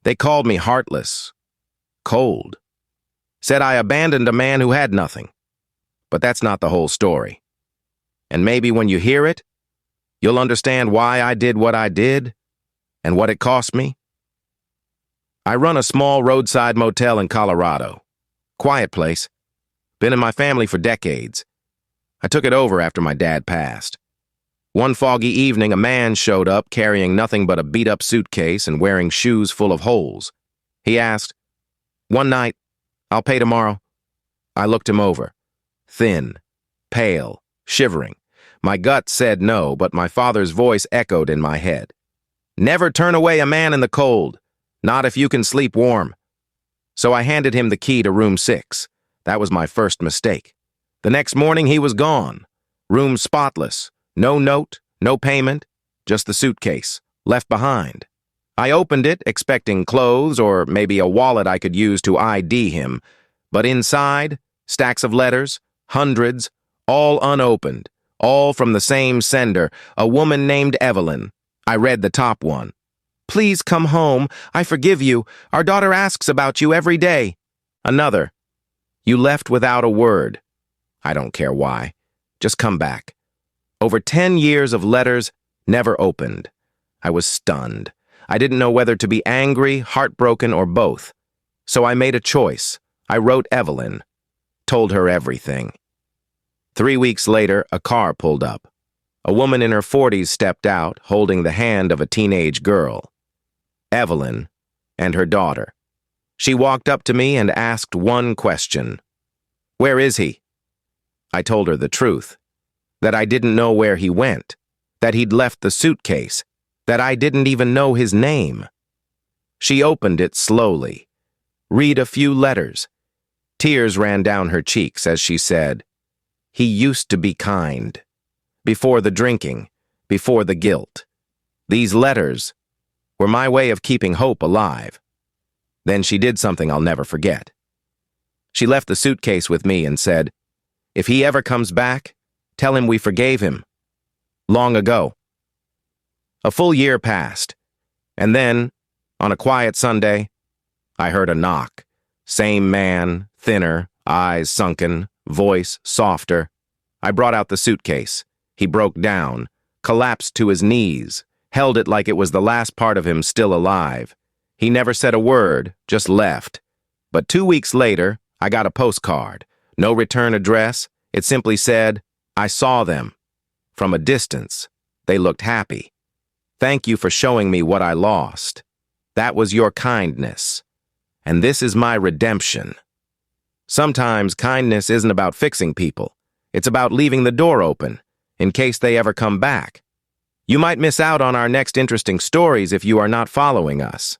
They called me heartless, cold, said I abandoned a man who had nothing. But that's not the whole story. And maybe when you hear it, you'll understand why I did what I did and what it cost me. I run a small roadside motel in Colorado. Quiet place. Been in my family for decades. I took it over after my dad passed. One foggy evening, a man showed up carrying nothing but a beat-up suitcase and wearing shoes full of holes. He asked, "One night, I'll pay tomorrow." I looked him over. Thin, pale, shivering. My gut said no, but my father's voice echoed in my head. "Never turn away a man in the cold, not if you can sleep warm." So I handed him the key to room 6. That was my first mistake. The next morning he was gone. Room spotless. No note, no payment, just the suitcase, left behind. I opened it, expecting clothes or maybe a wallet I could use to ID him. But inside, stacks of letters, hundreds, all unopened, all from the same sender, a woman named Evelyn. I read the top one. "Please come home. I forgive you. Our daughter asks about you every day." Another. "You left without a word. I don't care why. Just come back." Over 10 years of letters never opened. I was stunned. I didn't know whether to be angry, heartbroken, or both. So I made a choice. I wrote Evelyn. Told her everything. 3 weeks later, a car pulled up. A woman in her 40s stepped out, holding the hand of a teenage girl. Evelyn and her daughter. She walked up to me and asked one question. "Where is he?" I told her the truth. That I didn't know where he went, that he'd left the suitcase, that I didn't even know his name. She opened it slowly. Read a few letters. Tears ran down her cheeks as she said, "He used to be kind. Before the drinking, before the guilt. These letters were my way of keeping hope alive." Then she did something I'll never forget. She left the suitcase with me and said, "If he ever comes back, tell him we forgave him. Long ago." A full year passed, and then, on a quiet Sunday, I heard a knock. Same man, thinner, eyes sunken, voice softer. I brought out the suitcase. He broke down, collapsed to his knees, held it like it was the last part of him still alive. He never said a word, just left. But 2 weeks later, I got a postcard. No return address. It simply said, "I saw them. From a distance, they looked happy. Thank you for showing me what I lost. That was your kindness. And this is my redemption." Sometimes kindness isn't about fixing people. It's about leaving the door open, in case they ever come back. You might miss out on our next interesting stories if you are not following us.